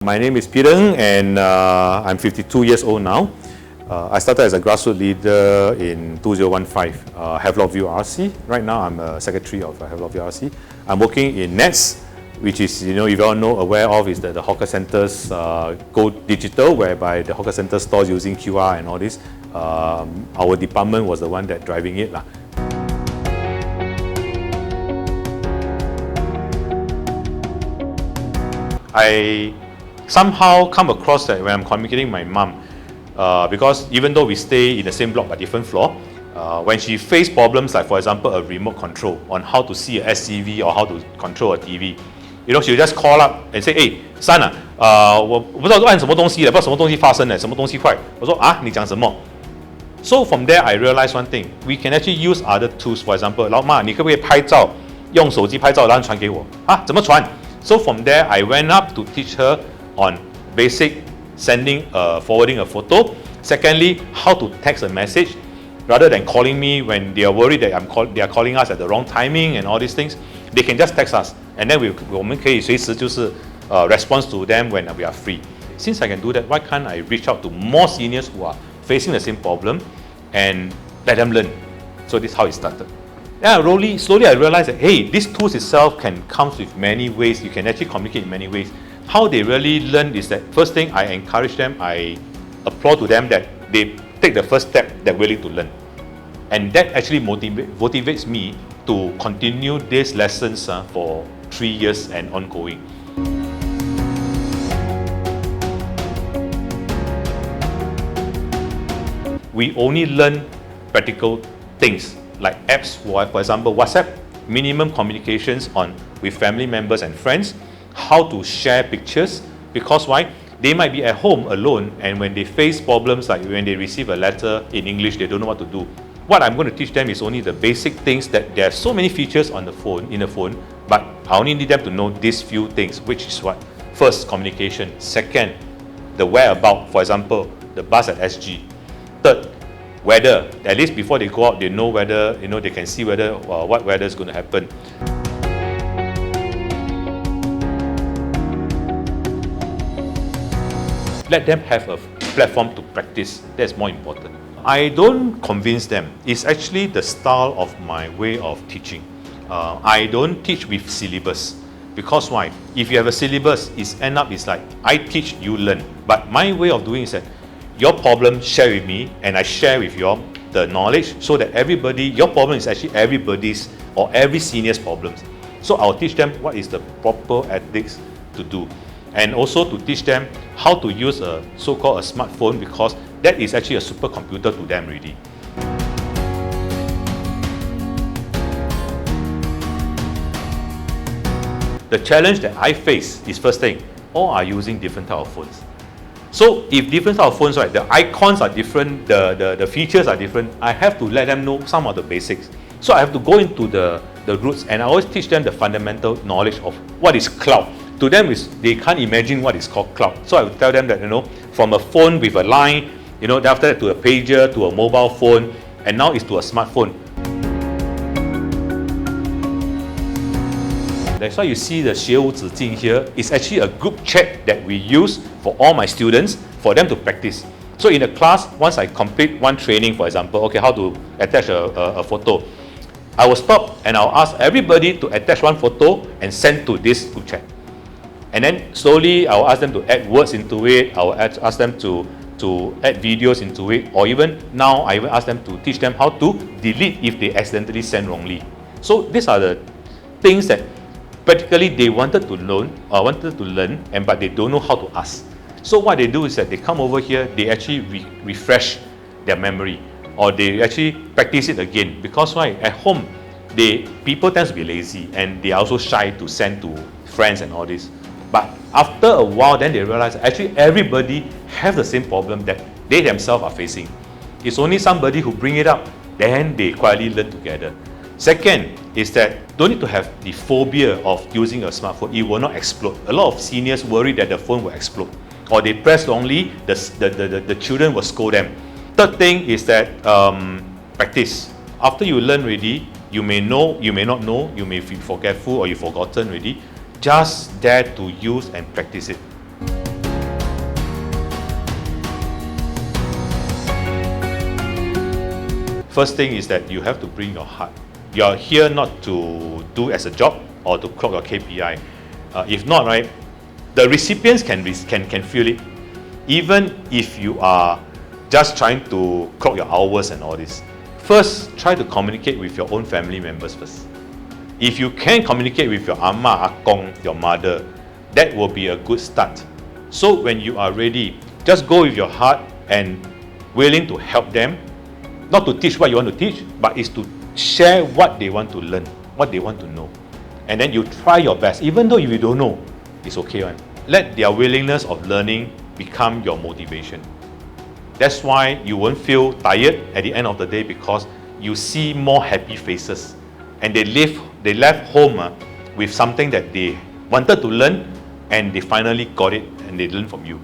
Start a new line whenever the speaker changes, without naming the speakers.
My name is Peter Ng, and I'm 52 years old now. I started as a grassroots leader in 2015, Havelock View RC. Right now, I'm a secretary of Havelock View RC. I'm working in NETS, which is, if you all know, aware of, is that the hawker centers go digital, whereby the hawker center stores using QR and all this. Our department was the one that driving it. I somehow come across that when I'm communicating with my mom, because even though we stay in the same block but different floor, when she faced problems like, for example, a remote control on how to see a SCV or how to control a TV, she'll just call up and say, "Hey, son 我不知道按什么东西了，不知道什么东西发生了，什么东西坏。"我说啊，你讲什么？ So from there, I realized one thing: we can actually use other tools. For example, 老妈，你可不可以拍照，用手机拍照，然后传给我？啊，怎么传？ So from there, I went up to teach her on basic forwarding a photo. Secondly, how to text a message rather than calling me when they are worried that they are calling us at the wrong timing and all these things. They can just text us, and then 我们可以随时就是response to them when we are free. Since I can do that, why can't I reach out to more seniors who are facing the same problem and let them learn? So this is how it started. Yeah, slowly I realized that, hey, this tools itself can come with many ways. You can actually communicate in many ways. How they really learn is that, first thing, I encourage them, I applaud to them that they take the first step, they're willing to learn. And that actually motivates me to continue these lessons for 3 years and ongoing. We only learn practical things like apps, for example, WhatsApp, minimum communications with family members and friends, how to share pictures, because why? They might be at home alone, and when they face problems like when they receive a letter in English, they don't know what to do. What I'm going to teach them is only the basic things, that there are so many features in the phone, but I only need them to know these few things, which is what? First, communication. Second, the whereabout, for example, the bus at SG. Third, weather. At least before they go out, they know whether, they can see whether what weather is going to happen. Let them have a platform to practice. That's more important. I don't convince them. It's actually the style of my way of teaching. I don't teach with syllabus. Because why? If you have a syllabus, it's like I teach, you learn. But my way of doing is that your problem, share with me, and I share with you the knowledge, so that your problem is actually everybody's or every senior's problems. So I'll teach them what is the proper ethics to do, and also to teach them how to use a so-called a smartphone, because that is actually a supercomputer to them already. The challenge that I face is, first thing, all are using different type of phones. So if different type of phones, right, the icons are different, the features are different, I have to let them know some of the basics. So I have to go into the roots, and I always teach them the fundamental knowledge of what is cloud. To them, they can't imagine what is called cloud. So I will tell them that, from a phone with a line, after that to a pager, to a mobile phone, and now it's to a smartphone. That's why you see the 学无止境 here. It's actually a group chat that we use for all my students, for them to practice. So in the class, once I complete one training, for example, okay, how to attach a photo, I will stop and I'll ask everybody to attach one photo and send to this group chat. And then slowly I will ask them to add words into it. I will ask them to add videos into it, or even now I even ask them to teach them how to delete if they accidentally send wrongly. So these are the things that practically they wanted to learn, but they don't know how to ask. So what they do is that they come over here, they actually refresh their memory, or they actually practice it again. Because why? At home, people tend to be lazy, and they are also shy to send to friends and all this. But after a while, then they realize actually everybody has the same problem that they themselves are facing. It's only somebody who bring it up, then they quietly learn together. Second is that don't need to have the phobia of using a smartphone. It will not explode. A lot of seniors worry that the phone will explode, or they press wrongly, the children will scold them. Third thing is that practice. After you learn already, you may know, you may not know, you may be forgetful or you've forgotten already. Just dare to use and practice it. first thing is that you have to bring your heart. You're here not to do as a job or to clock your KPI. If not, right, the recipients can feel it. Even if you are just trying to clock your hours and all this, first try to communicate with your own family members first. If you can communicate with your amma, akong, your mother, that will be a good start. So when you are ready, just go with your heart and willing to help them, not to teach what you want to teach, but is to share what they want to learn, what they want to know. And then you try your best, even though if you don't know, it's okay, right? Let their willingness of learning become your motivation. That's why you won't feel tired at the end of the day, because you see more happy faces, and they left home with something that they wanted to learn, and they finally got it and they learned from you.